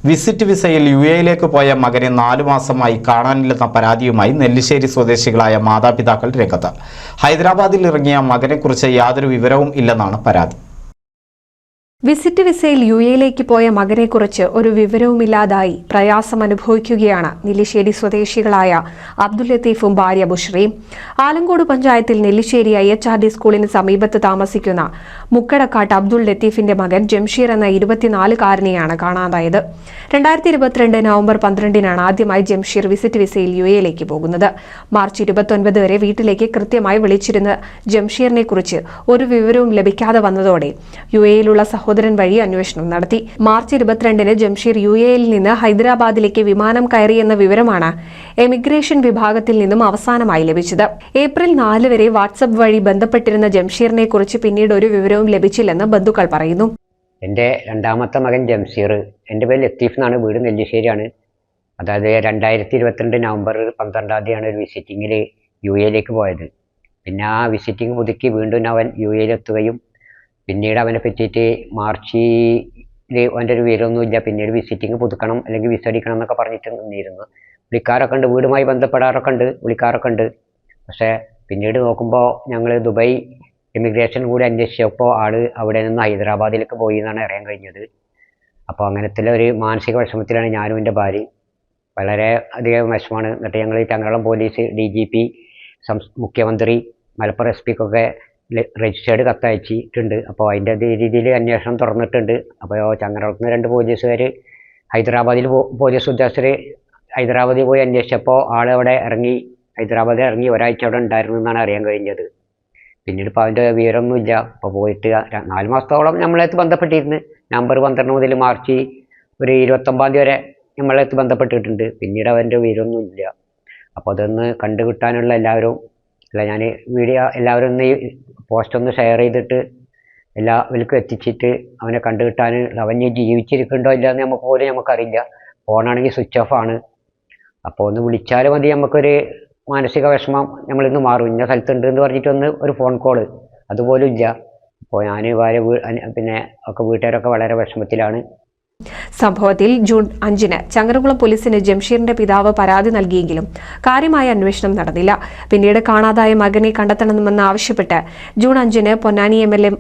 Visit വിസയിൽ യുഎഇയിലേക്ക് പോയ മകനെ 4 മാസമായി കാണാനില്ലെന്ന പരാതിയുമായി നെല്ലിശ്ശേരി സ്വദേശികളായ മാതാപിതാക്കൾ രംഗത്ത്. ഹൈദരാബാദിൽ ഇറങ്ങിയ മകനെക്കുറിച്ച് യാതൊരു വിവരവും ഇല്ലെന്നാണ് പരാതി. വിസിറ്റ് വിസയിൽ യുഎഇയിലേക്ക് പോയ മകനെക്കുറിച്ച് ഒരു വിവരവുമില്ലാതായി പ്രയാസം അനുഭവിക്കുകയാണ് നെല്ലിശ്ശേരി സ്വദേശികളായ അബ്ദുൽ ലത്തീഫും ഭാര്യ ബുഷ്രയും. ആലങ്കോട് പഞ്ചായത്തിൽ നെല്ലിശ്ശേരി IHRD സ്കൂളിന് സമീപത്ത് താമസിക്കുന്ന മുക്കടക്കാട്ട് അബ്ദുൽ ലത്തീഫിന്റെ മകൻ ജംഷീർ എന്ന 24-കാരനെയാണ് കാണാതായത്. 2022 നവംബർ 12-നാണ് ആദ്യമായി ജംഷീർ വിസിറ്റ് വിസയിൽ യുഎഇയിലേക്ക് പോകുന്നത്. മാർച്ച് 29 വരെ വീട്ടിലേക്ക് കൃത്യമായി വിളിച്ചിരുന്ന ജംഷീറിനെ കുറിച്ച് ഒരു വിവരവും ലഭിക്കാതെ വന്നതോടെ യുഎഇയിലുള്ള സഹോദരൻ വഴി അന്വേഷണം നടത്തി. മാർച്ച് 22-ന് ജംഷീർ യുഎഇയിൽ നിന്ന് ഹൈദരാബാദിലേക്ക് വിമാനം കയറിയെന്ന വിവരമാണ് എമിഗ്രേഷൻ വിഭാഗത്തിൽ നിന്നും അവസാനമായി ലഭിച്ചത്. ഏപ്രിൽ 4 വരെ വാട്സ്ആപ്പ് വഴി ബന്ധപ്പെട്ടിരുന്ന ജംഷീറിനെ കുറിച്ച് പിന്നീട് ഒരു വിവരവും ലഭിച്ചില്ലെന്ന് ബന്ധുക്കൾ പറയുന്നു. എൻ്റെ രണ്ടാമത്തെ മകൻ ജംഷീർ, എൻ്റെ പേര് ലത്തീഫ് എന്നാണ്, വീട് നെല്ലിശ്ശേരിയാണ്. അതായത് 2022 നവംബർ 12-ാം ഒരു വിസിറ്റിങ്ങിൽ യുഎഇയിലേക്ക് പോയത്. പിന്നെ ആ വിസിറ്റിംഗ് പുതുക്കി വീണ്ടും അവൻ യുഎഇയിലെത്തുകയും പിന്നീട് അവനെ പറ്റിയിട്ട് മാർച്ചിൽ അവൻ്റെ ഒരു വിവരമൊന്നുമില്ല. പിന്നീട് വിസിറ്റിംഗ് പുതുക്കണം അല്ലെങ്കിൽ വിസ അടിക്കണം എന്നൊക്കെ പറഞ്ഞിട്ട് നിന്നിരുന്നു. വിളിക്കാറൊക്കെ ഉണ്ട്, വീടുമായി ബന്ധപ്പെടാറൊക്കെ ഉണ്ട്, വിളിക്കാറൊക്കെ ഉണ്ട്. പക്ഷേ പിന്നീട് നോക്കുമ്പോൾ ഞങ്ങൾ ദുബായ് ഇമിഗ്രേഷൻ കൂടി അന്വേഷിച്ചപ്പോൾ അവിടെ നിന്ന് ഹൈദരാബാദിലേക്ക് പോയി എന്നാണ് അറിയാൻ കഴിഞ്ഞത്. അപ്പോൾ അങ്ങനത്തെ ഒരു മാനസിക വിഷമത്തിലാണ് ഞാനും എൻ്റെ ഭാര്യ. വളരെ അധികം വിഷമമാണ്. എന്നിട്ട് ഞങ്ങൾ ചങ്ങരകുളം പോലീസ്, DGP, മുഖ്യമന്ത്രി, മലപ്പുറം SP-ക്കൊക്കെ രജിസ്റ്റേർഡ് കത്തയച്ചിട്ടുണ്ട്. അപ്പോൾ അതിൻ്റെ രീതിയിൽ അന്വേഷണം തുറന്നിട്ടുണ്ട്. അപ്പോൾ ചങ്ങരകുളത്ത് 2 പോലീസുകാർ ഹൈദരാബാദിൽ പോലീസ് ഉദ്യോഗസ്ഥർ ഹൈദരാബാദിൽ പോയി അന്വേഷിച്ചപ്പോൾ അവിടെ ഇറങ്ങി, ഹൈദരാബാദിൽ ഇറങ്ങി ഒരാഴ്ച അവിടെ ഉണ്ടായിരുന്നു എന്നാണ് അറിയാൻ കഴിഞ്ഞത്. പിന്നീട് ഇപ്പോൾ അതിൻ്റെ വിവരമൊന്നുമില്ല. അപ്പോൾ പോയിട്ട് 4 മാസത്തോളം നമ്മളടുത്ത് ബന്ധപ്പെട്ടിരുന്നു. നവംബർ 12 മുതൽ മാർച്ച് 29 വരെ നമ്മളടുത്ത് ബന്ധപ്പെട്ടിട്ടുണ്ട്. പിന്നീട് അവൻ്റെ വിവരമൊന്നുമില്ല. അപ്പോൾ അതൊന്ന് കണ്ടുകിട്ടാനുള്ള ഞാൻ വീഡിയോ എല്ലാവരും ഒന്ന് പോസ്റ്റ് ഒന്ന് ഷെയർ ചെയ്തിട്ട് എല്ലാവർക്കും എത്തിച്ചിട്ട് അവനെ കണ്ടുകിട്ടാൻ, അവൻ ജീവിച്ചിരിക്കുന്നുണ്ടോ ഇല്ല എന്ന് നമുക്കറിയില്ല. ഫോണാണെങ്കിൽ സ്വിച്ച് ഓഫ് ആണ്. അപ്പോൾ ഒന്ന് വിളിച്ചാൽ മതി, നമുക്കൊരു മാനസിക വിഷമം നമ്മളിന്ന് മാറും. ഇന്ന സ്ഥലത്തുണ്ട് എന്ന് പറഞ്ഞിട്ടൊന്ന് ഒരു ഫോൺ കോള് അതുപോലും ഇല്ല. അപ്പോൾ ഞാൻ പിന്നെ ഒക്കെ വീട്ടുകാരൊക്കെ വളരെ വിഷമത്തിലാണ്. സംഭവത്തിൽ ജൂൺ 5-ന് ചങ്ങരകുളം പോലീസിന് ജംഷീറിന്റെ പിതാവ് പരാതി നൽകിയെങ്കിലും കാര്യമായ അന്വേഷണം നടന്നില്ല. പിന്നീട് കാണാതായ മകനെ കണ്ടെത്തണമെന്ന് ആവശ്യപ്പെട്ട് ജൂൺ 5-ന് പൊന്നാനി MLA,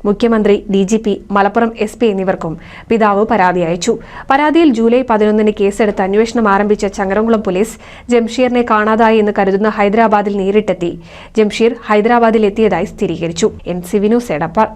മുഖ്യമന്ത്രി, DGP, മലപ്പുറം SP എന്നിവർക്കും പിതാവ് പരാതി അയച്ചു. പരാതിയിൽ ജൂലൈ 11-ന് കേസെടുത്ത് അന്വേഷണം ആരംഭിച്ച ചങ്ങരകുളം പോലീസ് ജംഷീറിനെ കാണാതായി എന്ന് കരുതുന്ന ഹൈദരാബാദിൽ നേരിട്ടെത്തി ജംഷീർ ഹൈദരാബാദിൽ എത്തിയതായി സ്ഥിരീകരിച്ചു. NCV news Edappal.